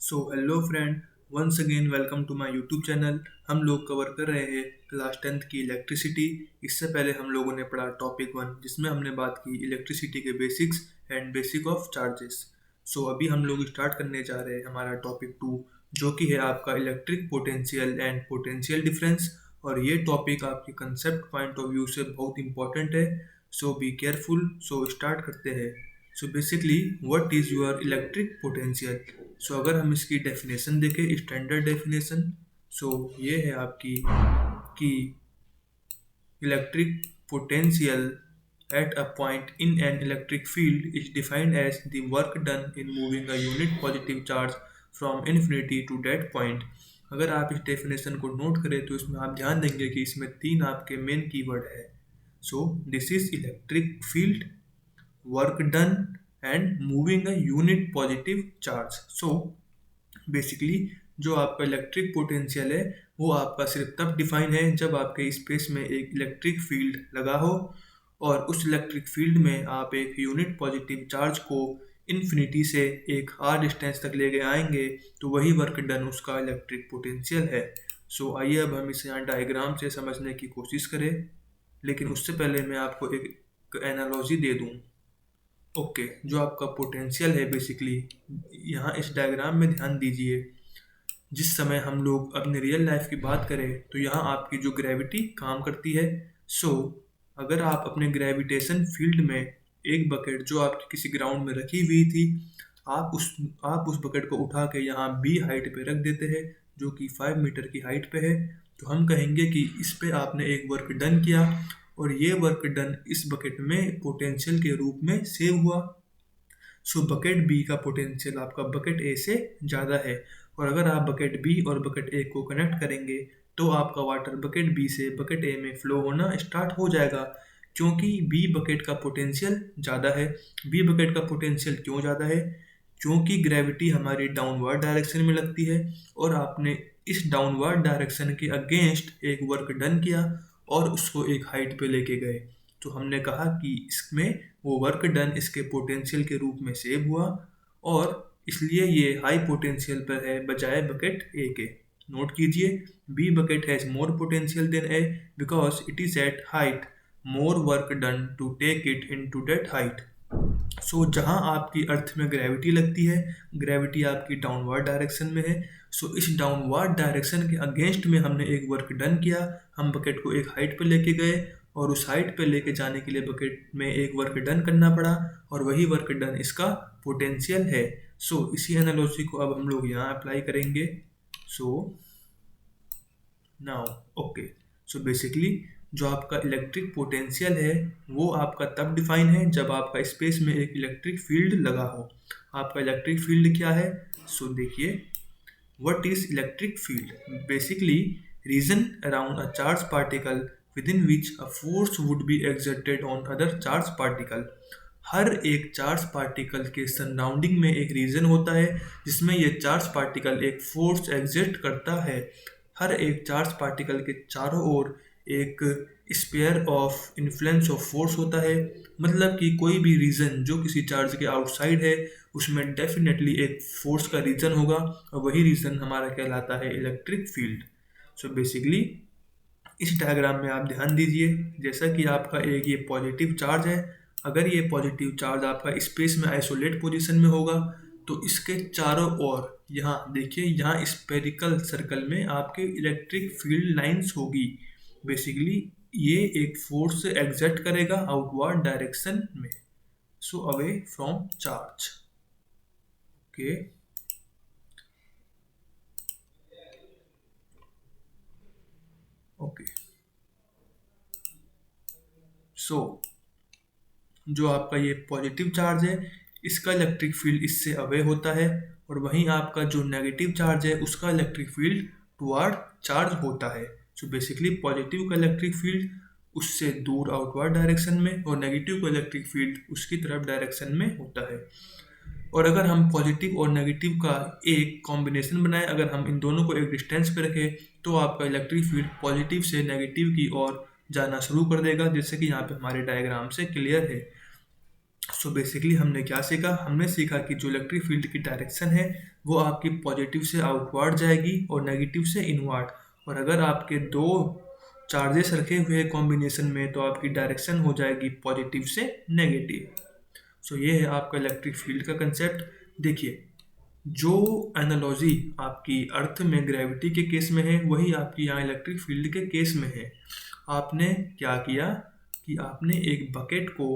Hello friend, once again welcome to my YouTube channel. हम लोग cover कर रहे हैं क्लास 10th की इलेक्ट्रिसिटी। इससे पहले हम लोगों ने पढ़ा टॉपिक 1, जिसमें हमने बात की इलेक्ट्रिसिटी के basics and basic of charges. अभी हम लोग स्टार्ट करने जा रहे हैं हमारा टॉपिक 2, जो कि है आपका electric potential and potential difference. और ये टॉपिक आपके कंसेप्ट पॉइंट ऑफ व्यू से बहुत इंपॉर्टेंट है। Be careful. स्टार्ट करते हैं। Basically what is your electric potential. अगर हम इसकी डेफिनेशन देखें, स्टैंडर्ड डेफिनेशन, ये है आपकी कि electric potential at a point in an electric field is defined as the work done in moving a unit positive charge from infinity to that point। अगर आप इस डेफिनेशन को नोट करें तो इसमें आप ध्यान देंगे कि इसमें तीन आपके मेन कीवर्ड है। This is electric field, work done and moving a unit positive charge. Basically जो आपका इलेक्ट्रिक पोटेंशियल है वो आपका सिर्फ तब डिफाइन है जब आपके स्पेस में एक इलेक्ट्रिक फील्ड लगा हो और उस इलेक्ट्रिक फील्ड में आप एक यूनिट पॉजिटिव चार्ज को इन्फिनिटी से एक आर डिस्टेंस तक लेके आएंगे, तो वही वर्क डन उसका इलेक्ट्रिक पोटेंशियल है। आइए अब हम इसे यहाँ डायग्राम से समझने की कोशिश करें, लेकिन उससे पहले मैं आपको एक एनालॉजी दे दूँ। जो आपका पोटेंशियल है, बेसिकली यहाँ इस डायग्राम में ध्यान दीजिए। जिस समय हम लोग अपने रियल लाइफ की बात करें तो यहाँ आपकी जो ग्रेविटी काम करती है। सो अगर आप अपने ग्रेविटेशन फील्ड में एक बकेट जो आपकी किसी ग्राउंड में रखी हुई थी, आप उस बकेट को उठा के यहाँ बी हाइट पे रख देते हैं, जो कि 5 मीटर की हाइट पे है, तो हम कहेंगे कि इस पे आपने एक वर्क डन किया और ये वर्क डन इस बकेट में पोटेंशियल के रूप में सेव हुआ। बकेट बी का पोटेंशियल आपका बकेट ए से ज़्यादा है, और अगर आप बकेट बी और बकेट ए को कनेक्ट करेंगे तो आपका वाटर बकेट बी से बकेट ए में फ्लो होना स्टार्ट हो जाएगा, क्योंकि बी बकेट का पोटेंशियल ज़्यादा है। बी बकेट का पोटेंशियल क्यों ज़्यादा है? क्योंकि ग्रेविटी हमारी डाउनवर्ड डायरेक्शन में लगती है और आपने इस डाउनवर्ड डायरेक्शन के अगेंस्ट एक वर्क डन किया और उसको एक हाइट पे लेके गए। तो हमने कहा कि इसमें वो वर्क डन इसके पोटेंशियल के रूप में सेव हुआ, और इसलिए ये हाई पोटेंशियल पर है बजाय बकेट ए के। नोट कीजिए, B bucket has more potential than A because it is at height, more work done to take it into that height. जहाँ आपकी अर्थ में ग्रेविटी लगती है, ग्रेविटी आपकी डाउनवर्ड डायरेक्शन में है। इस डाउनवर्ड डायरेक्शन के अगेंस्ट में हमने एक वर्क डन किया, हम बकेट को एक हाइट पे लेके गए और उस हाइट पे लेके जाने के लिए बकेट में एक वर्क डन करना पड़ा, और वही वर्क डन इसका पोटेंशियल है। इसी एनालॉजी को अब हम लोग यहाँ अप्लाई करेंगे। नाउ बेसिकली जो आपका इलेक्ट्रिक पोटेंशियल है वो आपका तब डिफाइन है जब आपका स्पेस में एक इलेक्ट्रिक फील्ड लगा हो। आपका इलेक्ट्रिक फील्ड क्या है? देखिए, what is electric field? Basically region around a charge particle within which a force would be exerted on other charge particle। हर एक चार्ज पार्टिकल के सराउंडिंग में एक रीजन होता है जिसमें ये चार्ज पार्टिकल एक फोर्स एग्जर्ट करता है। हर एक चार्ज पार्टिकल के चारों ओर एक sphere of influence of force होता है। मतलब कि कोई भी रीजन जो किसी चार्ज के आउटसाइड है उसमें डेफिनेटली एक फोर्स का रीजन होगा, और वही रीजन हमारा कहलाता है इलेक्ट्रिक फील्ड। बेसिकली इस डायग्राम में आप ध्यान दीजिए, जैसा कि आपका एक ये पॉजिटिव चार्ज है। अगर ये पॉजिटिव चार्ज आपका स्पेस में आइसोलेट पोजीशन में होगा तो इसके चारों ओर यहाँ देखिए, यहाँ स्पेरिकल सर्कल में आपके इलेक्ट्रिक फील्ड लाइंस होगी। बेसिकली ये एक फोर्स एग्जर्ट करेगा आउटवर्ड डायरेक्शन में, अवे फ्रॉम चार्ज। जो आपका ये पॉजिटिव चार्ज है इसका इलेक्ट्रिक फील्ड इससे अवे होता है, और वहीं आपका जो नेगेटिव चार्ज है उसका इलेक्ट्रिक फील्ड टुवर्ड चार्ज होता है। बेसिकली पॉजिटिव का इलेक्ट्रिक फील्ड उससे दूर आउटवर्ड डायरेक्शन में, और नेगेटिव का इलेक्ट्रिक फील्ड उसकी तरफ डायरेक्शन में होता है। और अगर हम पॉजिटिव और नेगेटिव का एक कॉम्बिनेशन बनाएं, अगर हम इन दोनों को एक डिस्टेंस पे रखें, तो आपका इलेक्ट्रिक फील्ड पॉजिटिव से नेगेटिव की ओर जाना शुरू कर देगा, जैसे कि यहाँ पे हमारे डायग्राम से क्लियर है। बेसिकली हमने क्या सीखा? हमने सीखा कि जो इलेक्ट्रिक फील्ड की डायरेक्शन है वो आपकी पॉजिटिव से आउटवर्ड जाएगी और नेगेटिव से इनवर्ड। और अगर आपके दो चार्जेस रखे हुए कॉम्बिनेशन में तो आपकी डायरेक्शन हो जाएगी पॉजिटिव से नेगेटिव। सो ये है आपका इलेक्ट्रिक फील्ड का कंसेप्ट। देखिए, जो एनालॉजी आपकी अर्थ में ग्रेविटी के केस में है वही आपकी यहाँ इलेक्ट्रिक फील्ड के केस में है। आपने क्या किया कि आपने एक बकेट को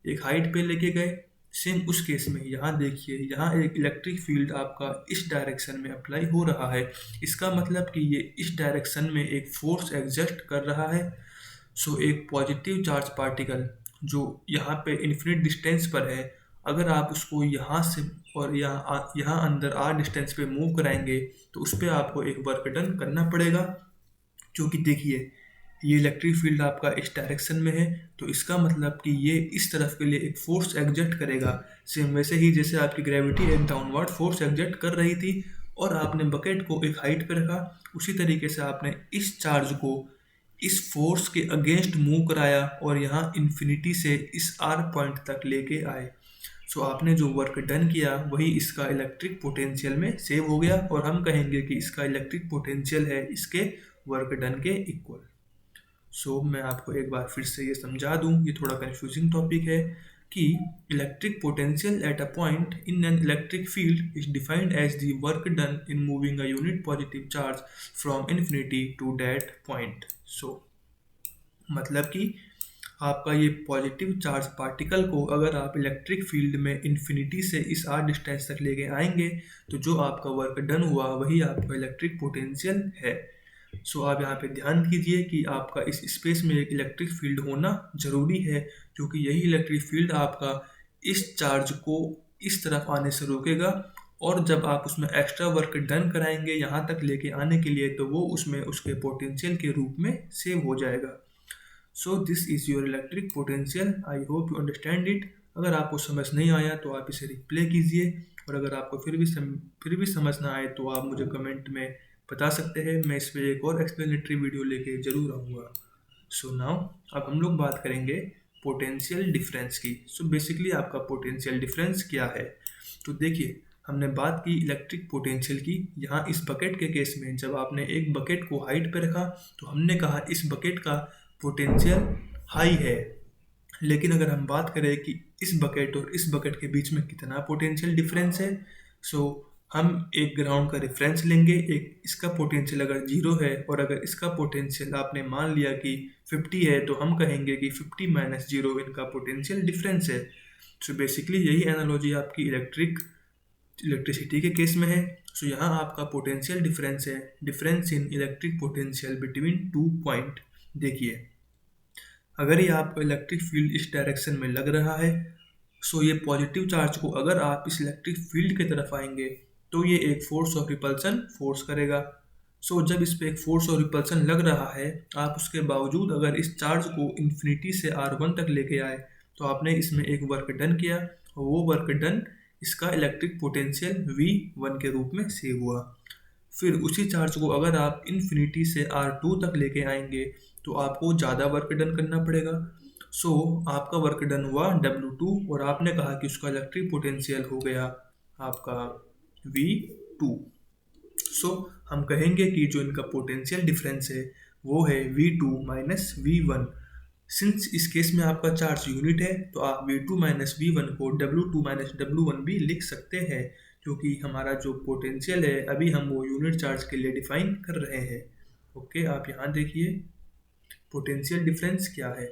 एक हाइट पे लेके गए। सेम उस केस में यहाँ देखिए, यहाँ एक इलेक्ट्रिक फील्ड आपका इस डायरेक्शन में अप्लाई हो रहा है। इसका मतलब कि ये इस डायरेक्शन में एक फोर्स एग्जर्ट कर रहा है। सो एक पॉजिटिव चार्ज पार्टिकल जो यहाँ पे इन्फिनिट डिस्टेंस पर है, अगर आप उसको यहाँ से और यहाँ अंदर आर डिस्टेंस पे मूव कराएंगे तो उस पर आपको एक वर्क डन करना पड़ेगा। क्योंकि देखिए, ये इलेक्ट्रिक फील्ड आपका इस डायरेक्शन में है तो इसका मतलब कि ये इस तरफ के लिए एक फोर्स एग्जर्ट करेगा। सेम वैसे ही जैसे आपकी ग्रेविटी एक डाउनवर्ड फोर्स एग्जर्ट कर रही थी और आपने बकेट को एक हाइट पे रखा, उसी तरीके से आपने इस चार्ज को इस फोर्स के अगेंस्ट मूव कराया और यहाँ इन्फिनिटी से इस आर पॉइंट तक लेके आए। सो आपने जो वर्क डन किया वही इसका इलेक्ट्रिक पोटेंशियल में सेव हो गया और हम कहेंगे कि इसका इलेक्ट्रिक पोटेंशियल है इसके वर्क डन के इक्वल। सो मैं आपको एक बार फिर से ये समझा दूं, ये थोड़ा कंफ्यूजिंग टॉपिक है कि electric potential at a point in an electric field is defined as the work done in moving a unit positive charge from infinity to that point. So मतलब कि आपका ये पॉजिटिव चार्ज पार्टिकल को अगर आप electric field में infinity से इस आर डिस्टेंस तक लेके आएंगे तो जो आपका वर्क डन हुआ वही आपका इलेक्ट्रिक पोटेंशियल है। सो आप यहाँ पे ध्यान कीजिए कि आपका इस स्पेस में एक इलेक्ट्रिक फील्ड होना ज़रूरी है, क्योंकि यही इलेक्ट्रिक फील्ड आपका इस चार्ज को इस तरफ आने से रोकेगा और जब आप उसमें एक्स्ट्रा वर्क डन कराएंगे यहाँ तक लेके आने के लिए तो वो उसमें उसके पोटेंशियल के रूप में सेव हो जाएगा। So this is your electric potential. I hope you understand it. अगर आपको समझ नहीं आया तो आप इसे रिप्ले कीजिए और अगर आपको फिर भी समझ ना आए तो आप मुझे कमेंट में बता सकते हैं। मैं इस पर एक और एक्सप्लेनेटरी वीडियो लेके ज़रूर आऊँगा। सो नाउ अब हम लोग बात करेंगे पोटेंशियल डिफरेंस की। सो बेसिकली आपका पोटेंशियल डिफरेंस क्या है। तो देखिए, हमने बात की इलेक्ट्रिक पोटेंशियल की। यहाँ इस बकेट के केस में जब आपने एक बकेट को हाइट पे रखा तो हमने कहा इस बकेट का पोटेंशियल हाई है। लेकिन अगर हम बात करें कि इस बकेट और इस बकेट के बीच में कितना पोटेंशियल डिफरेंस है, सो हम एक ग्राउंड का रेफरेंस लेंगे। एक इसका पोटेंशियल अगर 0 है और अगर इसका पोटेंशियल आपने मान लिया कि 50 है तो हम कहेंगे कि 50 माइनस 0 इनका पोटेंशियल डिफरेंस है। सो बेसिकली यही एनालॉजी आपकी इलेक्ट्रिसिटी के केस में है। सो यहाँ आपका पोटेंशियल डिफरेंस है difference in electric potential between two point. देखिए, अगर ये आपका इलेक्ट्रिक फील्ड इस डायरेक्शन में लग रहा है, सो ये पॉजिटिव चार्ज को अगर आप इस इलेक्ट्रिक फील्ड की तरफ आएंगे तो ये एक फोर्स ऑफ रिपल्सन फोर्स करेगा। सो जब इस पे एक फोर्स ऑफ रिपल्सन लग रहा है, आप उसके बावजूद अगर इस चार्ज को इन्फिनिटी से R1 तक लेके आए तो आपने इसमें एक वर्क डन किया और वो वर्क डन इसका इलेक्ट्रिक पोटेंशियल V1 के रूप में सेव हुआ। फिर उसी चार्ज को अगर आप इन्फिनिटी से R2 तक लेके आएंगे तो आपको ज़्यादा वर्क डन करना पड़ेगा। सो आपका वर्क डन हुआ W2 और आपने कहा कि उसका इलेक्ट्रिक पोटेंशियल हो गया आपका V2। सो हम कहेंगे कि जो इनका पोटेंशियल डिफरेंस है वो है V2 माइनस V1। सिंस इस केस में आपका चार्ज यूनिट है तो आप V2 माइनस V1 को W2 माइनस W1 भी लिख सकते हैं, क्योंकि हमारा जो पोटेंशियल है अभी हम वो यूनिट चार्ज के लिए डिफाइन कर रहे हैं। ओके, आप यहाँ देखिए पोटेंशियल डिफरेंस क्या है।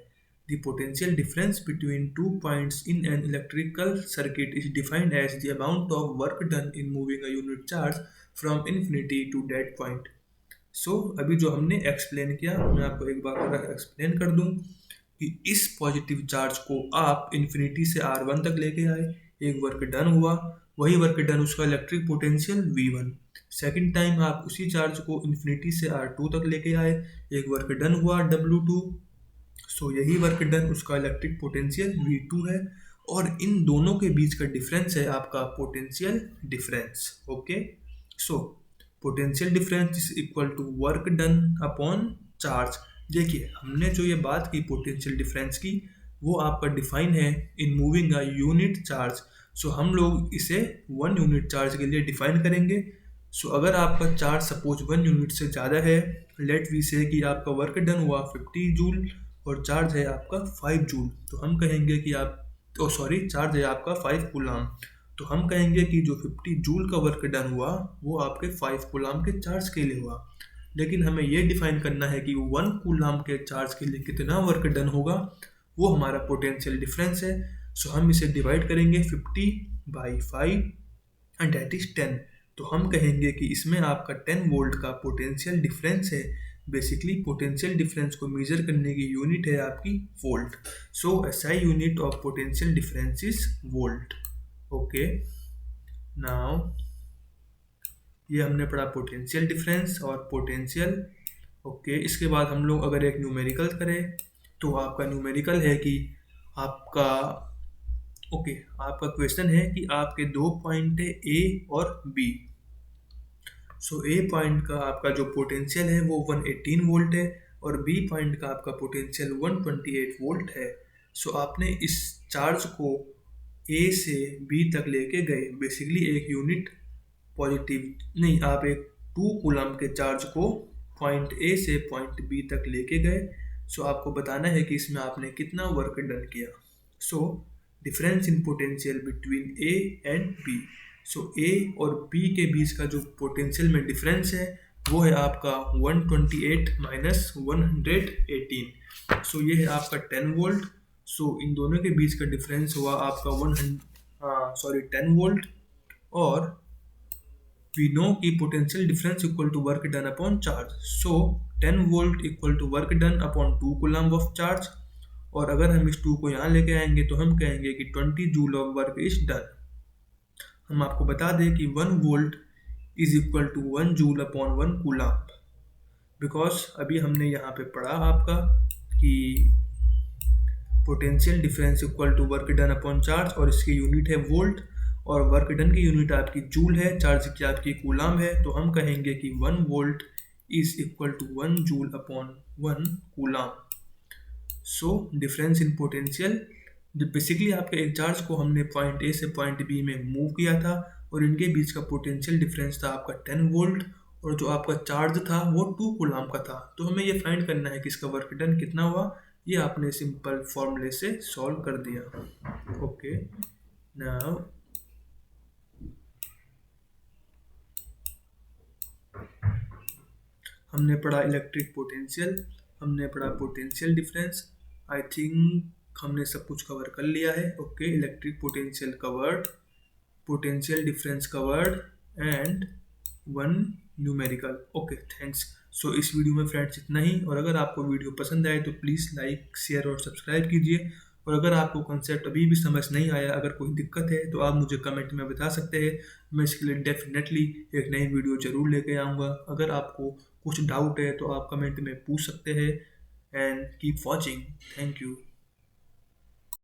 The potential difference between 2 points in an electrical circuit is defined as the amount of work done in moving a unit charge from infinity to that point. So अभी जो हमने explain किया मैं आपको एक बार और एक्सप्लेन कर दूं कि इस पॉजिटिव चार्ज को आप इन्फिनिटी से R1 तक लेके आए, एक वर्क डन हुआ, वही वर्क डन उसका electric potential V1। Second time आप उसी चार्ज को इन्फिनिटी से R2 तक लेके आए, एक वर्क डन हुआ W2। सो यही वर्क डन उसका इलेक्ट्रिक पोटेंशियल V2 है और इन दोनों के बीच का डिफरेंस है आपका potential difference. Okay, so potential difference is equal to work done upon charge. देखिए, हमने जो ये बात की पोटेंशियल डिफरेंस की वो आपका डिफाइन है in moving a unit charge. So हम लोग इसे 1 यूनिट चार्ज के लिए डिफाइन करेंगे। सो अगर आपका चार्ज सपोज 1 यूनिट से ज़्यादा है, लेट वी से कि आपका वर्क डन हुआ 50 जूल और चार्ज है आपका 5 जूल, तो हम कहेंगे कि आप चार्ज है आपका 5 कूलाम, तो हम कहेंगे कि जो 50 जूल का वर्क डन हुआ वो आपके 5 कूलाम के चार्ज के लिए हुआ। लेकिन हमें ये डिफाइन करना है कि 1 कूलाम के चार्ज के लिए कितना वर्क डन होगा, वो हमारा पोटेंशियल डिफरेंस है। सो हम इसे डिवाइड करेंगे 50/5 एंड डेट इज 10। तो हम कहेंगे कि इसमें आपका 10 वोल्ट का पोटेंशियल डिफरेंस है। बेसिकली पोटेंशियल डिफरेंस को मेजर करने की यूनिट है आपकी volt. So SI unit of potential difference is volt. Okay, now ये हमने पढ़ा पोटेंशियल डिफरेंस और पोटेंशियल। ओके, इसके बाद हम लोग अगर एक न्यूमेरिकल करें तो आपका न्यूमेरिकल है कि आपका आपका क्वेश्चन है कि आपके 2 पॉइंट है ए और बी। सो ए पॉइंट का आपका जो पोटेंशियल है वो 118 वोल्ट है और बी पॉइंट का आपका पोटेंशियल 128 वोल्ट है। सो आपने इस चार्ज को ए से बी तक लेके गए, बेसिकली एक यूनिट पॉजिटिव नहीं, आप एक 2 कूलम के चार्ज को पॉइंट ए से पॉइंट बी तक लेके गए। सो आपको बताना है कि इसमें आपने कितना वर्क डन किया। So difference in potential between A and B. So A और बी के बीच का जो पोटेंशियल में डिफरेंस है वो है आपका 128 माइनस 118। सो ये है आपका 10 वोल्ट। सो इन दोनों के बीच का डिफरेंस हुआ आपका 10 वोल्ट। और वी नो कि potential difference equal to work done upon charge. So 10 volt equal to work done upon 2 coulomb of charge. और अगर हम इस 2 को यहाँ लेके आएंगे तो हम कहेंगे कि 20 joule of work is done. हम आपको बता दें कि 1 volt is equal to 1 joule upon 1 coulomb, because अभी हमने यहाँ पे पढ़ा आपका कि potential difference equal to work done upon charge और इसकी यूनिट है वोल्ट और वर्क डन की यूनिट आपकी जूल है, चार्ज की आपकी कूलम है। तो हम कहेंगे कि 1 volt is equal to 1 joule upon 1 coulomb. So difference in potential, basically आपके एक चार्ज को हमने पॉइंट ए से पॉइंट बी में मूव किया था और इनके बीच का पोटेंशियल डिफरेंस था आपका 10 वोल्ट और जो आपका चार्ज था वो 2 कूलम का था। तो हमें ये फाइंड करना है कि इसका वर्क डन कितना हुआ। ये आपने सिंपल फॉर्मूले से सॉल्व कर दिया। ओके, नाउ हमने पढ़ा इलेक्ट्रिक पोटेंशियल, हमने पढ़ा पोटेंशियल डिफरेंस। आई थिंक हमने सब कुछ कवर कर लिया है। Okay, electric potential covered, potential difference covered and 1 numerical. Okay, thanks. So इस वीडियो में फ्रेंड्स इतना ही। और अगर आपको वीडियो पसंद आए तो प्लीज़ लाइक, शेयर और सब्सक्राइब कीजिए। और अगर आपको कॉन्सेप्ट अभी भी समझ नहीं आया, अगर कोई दिक्कत है तो आप मुझे कमेंट में बता सकते हैं। मैं इसके लिए डेफिनेटली एक नई वीडियो ज़रूर लेके आऊँगा। अगर आपको कुछ डाउट है तो आप कमेंट में पूछ सकते हैं। And keep watching. Thank you.